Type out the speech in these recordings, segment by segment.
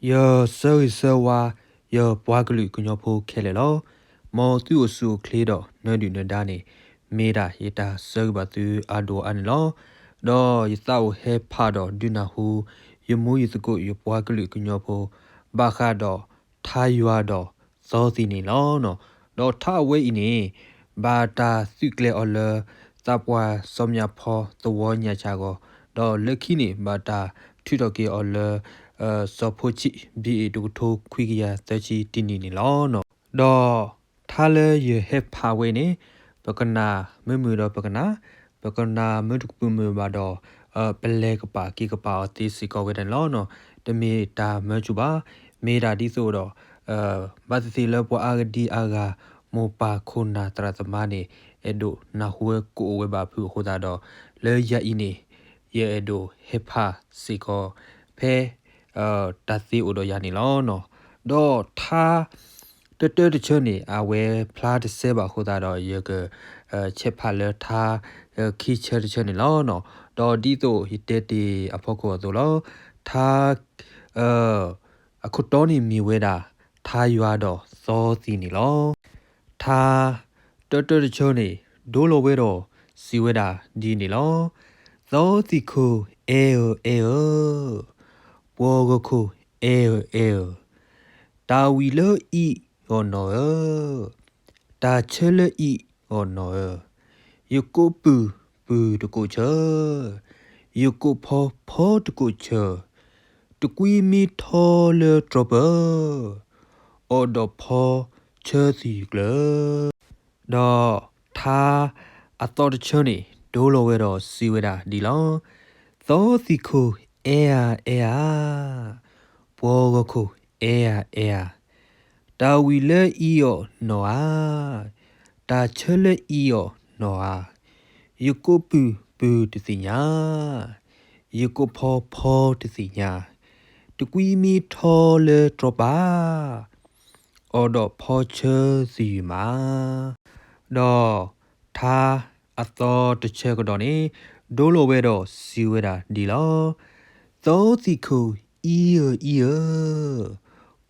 Yo so wa yo bwaglu kunyo pho khele lo mo tu su kle do no du no da ni me da yita so ba tu ado an lo do yita o he pha do du na hu yumu yitko yo bwaglu kunyo pho ba kha do tha ywa do so si ni lo no do tha we ni ba ta su kle o le ta pwa somya pho to wo nya cha go do lekhi ni ba ta thu do ke o le so pho chi bi du tho khwi ya ta chi tin ni lo no do tha le ye he pha we ni ba kana mu do ba kana mu du pu mu ba do ple ka pa ki ka pa ti si ko we den lo no de mi ta mu chu ba me da di so do ba si le po a di a ga mo pa khona tra tama ni e do na hu ko we ba phu ho da do le ya i ni ye do he pha si ko phe ta si o do ya ni lo no do tha te che ni a we pla de se ba ho da do ye ke che pha le tha khi che ni lo no do di to hi te ti a pho ko do lo tha a khu to ni mi we da tha ywa do so si ni lo tha te che ni do lo we do si we da di ni lo so si khu e o wo go khu e ta wi lo i o no ta che le i o no yu ko pu de ko che yu ko pho de ko che tu qui mi tho le trouble o do pho che si gle do tha a to de che ni do lo we do si we da di lo so si khu e po go khu e ta wi le i o no ta che le i o no yu ko pu de si nya yu ko pho de si nya tu qui mi tho le tropa o do pho che si ma do tha a to de che ko do ni do lo we do si we da di lo so si khu i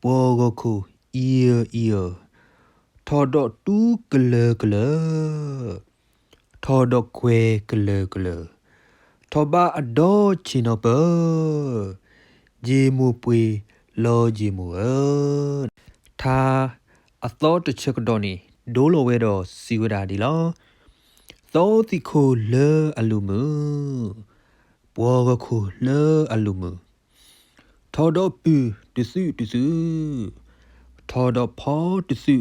po go khu i tho do tu gle tho do kwe gle tho ba a do chi no pe ji mu pui lo ji mu tha a to de che ko do ni do lo we do si we da di lo so si khu le a lu mu po go khu le a lu mu tho do pu de su tho do pho de su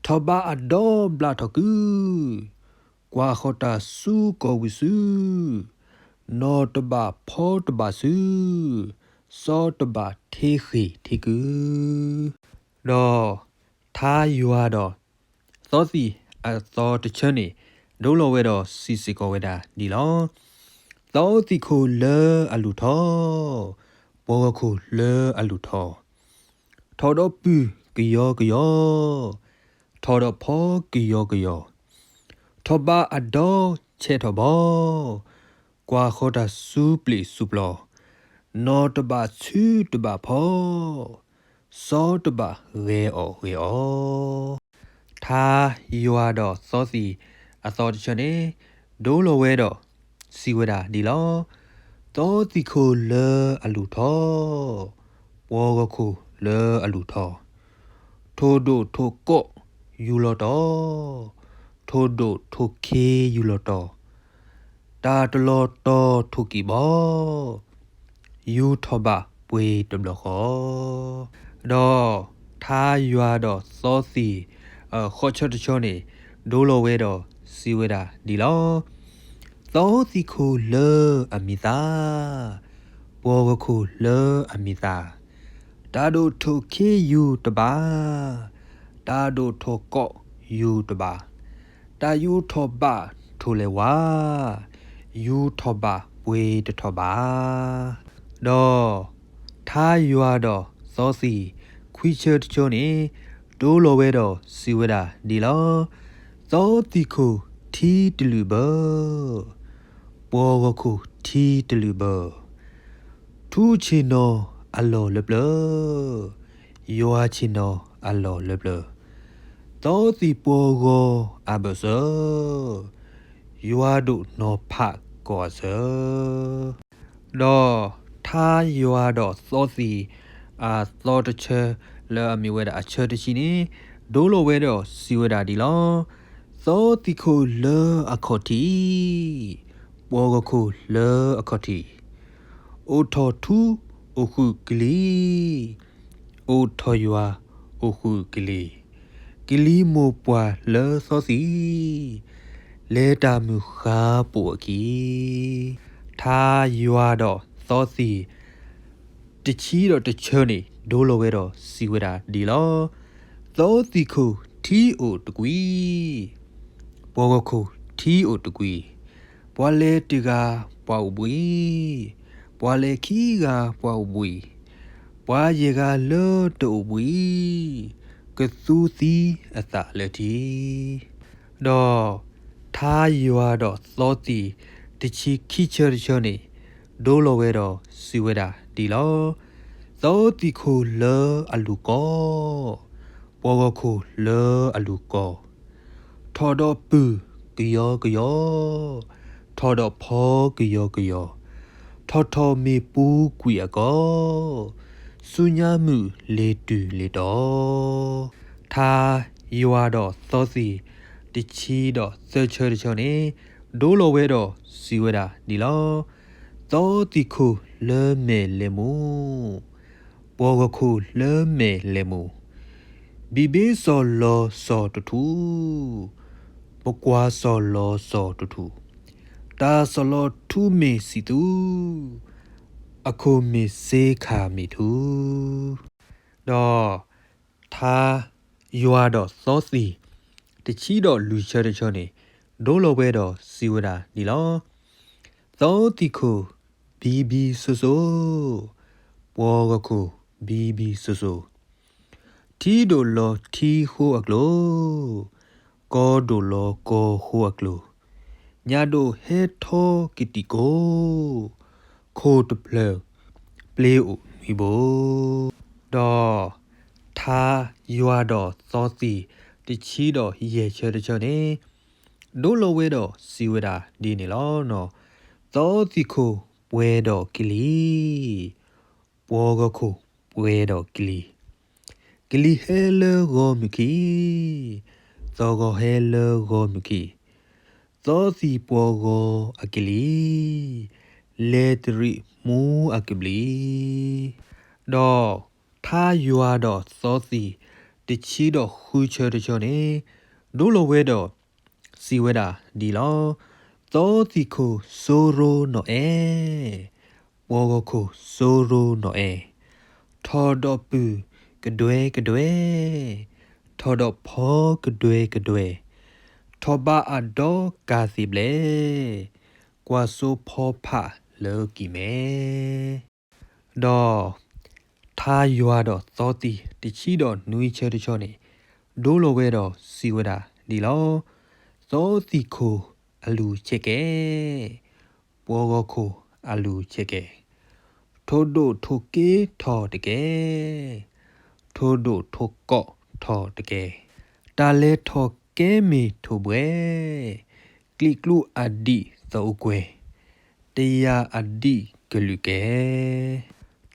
tho ba a do bla tho ku kwa khota su ko wi su no to ba pho to ba su so to ba the khi ku do tha ywa do so si a so de chen ni do lo we do si ko we da ni lo so si ko le a lu tho po ko le a lu tho tho do pu kyo tho do pho kyo tho ba a do che tho bo kwa khota su pli su plo no to ba chu to ba pho so to ba re o tha ywa do so si a so de chen ni do lo we do si we da di lo to ti kho le a lu tho wo go kho le a lu tho tho do tho ko yu lo to tho do tho ke yu lo to ta to lo to tho ki bo yu tho ba pwe to lo kho do tha ywa do so si kho cho de cho ni do lo we do si we da di lo so si kho le a mi ta po go kho le a mi ta ta do tho ke yu to ba ta do tho ko yu to ba ta yu tho ba tho le wa yu tho ba pwe de tho ba do tha ywa do so si khwi che de cho ni do lo we do si we da di lo so ti kho thi de lu ba po go kho thi de lu ba thu chi no အလောလပလယောချီနောအလောလပလသောစီပေါ်ကိုအဘဆာယောဒုနောဖတ်ကောဆာတော့ထားယောတော့သောစီသောတချေလဲအမီဝဲတာအချေတချီနေဒိုးလိုဝဲတော့စီဝဲတာဒီလောသောတိခိုလဲအခေါတီပေါ်ကခိုလဲအခေါတီအိုထောထူအခုကလီအိုထောယွာအခုကလီကလီမိုပွာလဲစောစီလဲတာမူခါပူကီထားယွာတော့စောစီတချီတော့တချေနေဒိုးလိုဝဲတော့စီဝဲတာဒီလောသောတိခိုထီအိုတကွီပေါ်ကခိုထီအိုတကွီပွာလဲတကပွာဥပွီပွာလေခီကပွာဥပွီပွာရေကလောတူပွီကသူစီအသလက်တီတော့ထားရွာတော့သောတီတချီခိချရချနေဒိုးလိုဝဲတော့စီဝဲတာဒီလောသောတီခိုလောအလူကောပေါ်ကခိုလောအလူကောထော်တော့ပူကယောကယောထော်တော့ဖောကယောကယောထော်ထော်မီပူကွေကောစုညာမှုလေတူလေတော့ထားရွာတော့သောစီတချီတော့စေချေချေနေဒိုးလိုဝဲတော့စီဝဲတာဒီလောသောတိခိုလဲမဲလေမူပေါ်ကခိုလဲမဲလေမူဘီဘီဆောလောဆောတထူပကွာဆောလောဆောတထူတာဆောလောထူမေစီတူအခုမေစေခါမီထူတော့ထားရွာတော့သောစီတချီတော့လူချတချောနေဒိုးလိုပဲတော့စီဝဒနီလောသောတိခိုဘီဘီဆူဆူပေါ်ကခိုဘီဘီဆူဆူတီဒိုလောတီဟိုအကလိုကောဒိုလောကောဟိုအကလိုညာဒိုဟေထောကီတီကိုခိုတပလပလေအိုမီဘိုတော့ထားရွာတော့သောစီတချီတော့ရေချေချေနေဒိုလိုဝဲတော့စီဝဲတာဒီနေလောနော်သောစီခိုပွဲတော့ကလီပေါ်ကခိုပွဲတော့ကလီဟဲလေဂိုမကီသောကဟဲလေဂိုမကီသောစီပေါ်ကိုအကလီလေတရီမူအကဘလီတော့ထားရွာတော့သောစီတချီတော့ခူချေတချောနေဒိုလိုဝဲတော့စီဝဲတာဒီလောသောစီခိုဆိုရိုနော်ပေါ်ကခိုဆိုရိုနော်ထော်တော့ပူကဒွဲထော်တော့ဖောကဒွဲထော်ဘာအတော့ကာစီဘလေကွာဆိုဖောဖလောကီမဲတော့ထားရွာတော့သောတီတချီတော့နွေချဲတချောနေဒိုးလိုပဲတော့စီဝဲတာဒီလောသောတီခိုအလူချက်ကဲပေါ်ကခိုအလူချက်ကဲထို့ဒိုထိုကေထော်တကဲထို့ဒိုထိုကော့ထော်တကဲတာလဲထော်ကဲမီထိုပွဲကလီကလူအဒီသောကွယ်တရားအဒီကလူကဲ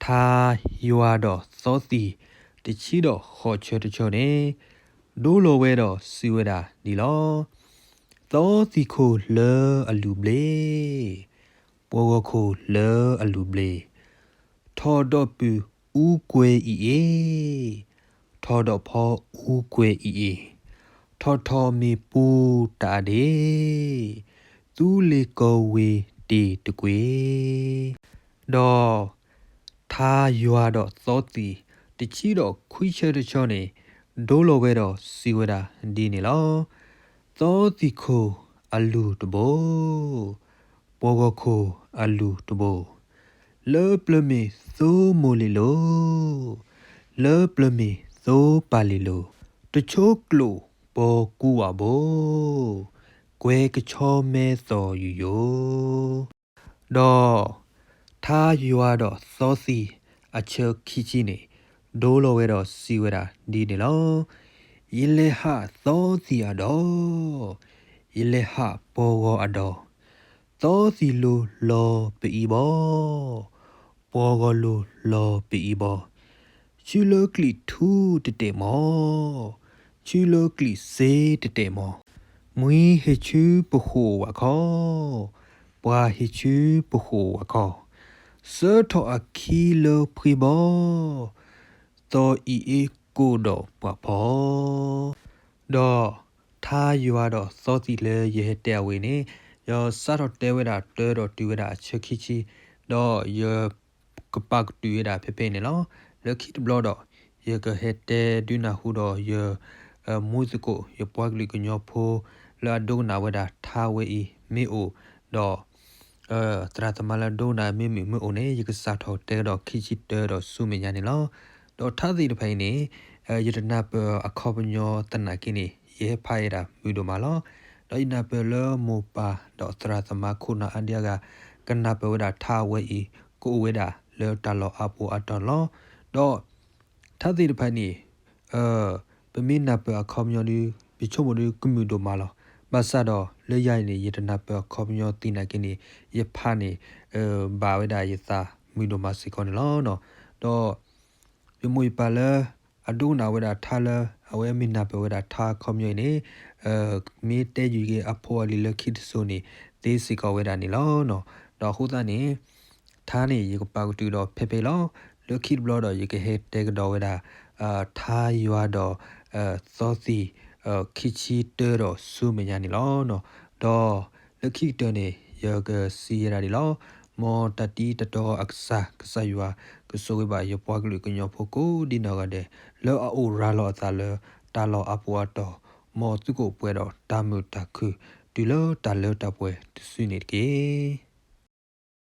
ထားရွာတော့သောစီတချီတော့ခေါ်ချေတချောနေဒိုးလိုဝဲတော့စီဝဲတာဒီလောသောစီခိုလဲအလူဘလေပေါ်ကခိုလဲအလူဘလေထော်တော့ပူဦးကွယ်ဤထော်တော့ဖောဦးကွယ်ဤထော်မီပူတာဒေသူလေကောဝေတီတကွေတော့ထားရွာတော့သောတီတချီတော့ခွိချဲတချောနေဒိုးလိုပဲတော့စီဝဲတာဒီနေလောသောတီခိုအလူတဘိုပေါ်ကခိုအလူတဘိုလေပလမီသိုးမိုလီလိုလေပလမီသိုးပါလီလိုတချို့ကလိုပေါ်ကူဝဘိုကွဲကချောမဲသောယူယိုတော့ထားရွာတော့သောစီ အချခိချီနေဒိုးလိုဝဲတော့စီဝဲတာဒီနေလောယေလေဟာသောစီအတော်ယေလေဟာပေါ်ဝအတော်သောစီလိုလောပီဘောပေါ်ကလိုလောပီဘောချူလိုကလီထူတတေမောချူလိုကလီစေတတေမောမွီဟေချူပခိုဝါခောပွာဟေချူပခိုဝါခောစေထောအခီလိုပရီဘောတောအီအေကိုတော့ပွာဖောတော့ထားယူရတော့စောစီလေရဲတဲဝေနေယောစားတော့တဲဝဲတာတဲတော့တူဝဲတာချက်ခိချီတော့ယောကပတ်တူရတာဖေဖေနေလောလက်ခိဘလော့တော့ယေကဟက်တဲဒူနာဟူတော့ယေမူစကိုယေပွားကလီကညောဖိုလာဒိုနာဝဲတာထားဝဲဤမေအိုတော့တရာတမလာဒိုနာမေမေအိုနေယေကစားတော့တဲတော့ခိချီတဲတော့ဆူမညာနေလောတော့ထားစီတဖိုင်နေယေတနာပအခေါပညောတနာကိနေယေဖိုင်ရာမူဒိုမာလောတော့ဤနာပလမောပါတော့တရာတမခုနာအန်ဒီယာကကနာပဝဒထားဝဲဤကိုဝဲတာလေတလောအပူအတော်လောတော့ထားစီတဖိုင်နေပမင်းနာပအခေါပညောဒီပြချုံမဒီကမြူဒိုမာလောဘာသာတော့လေရိုင်နေယေတနာပခေါပညောတိနာကိနေယေဖာနေဘာဝဲတာယေသာမူဒိုမာစီကောလောနော်တော့ယမွေပါလာအဒုနာဝဒထားလာအဝဲမင်းနာပဝဒထားခေါမြွေနေမေတဲယူကေအဖော်လီလခိတဆိုနေသေစီကဝဒနေလောနော်တော့ခုသားနေထားနေရေကပောက်တူတော့ဖေဖေလောလခိဘလောတော့ရေကဟဲတဲကတော့ဝဒထားရွာတော့သောစီခိချီတဲတော့ဆူမညာနေလောနော်တော့လခိတနေရေကစီရဒီလောမောတတီတတော်အခစာကဆယွာကဆိုဝေပါယပွားကလူကညောဖို့ကိုဒီနောကတဲ့လောအိုရာလောသာလတာလောအပွားတော်မောသူကိုပွဲတော်တာမူတခုဒီလောတာလောတပွဲသူစွနေတကေ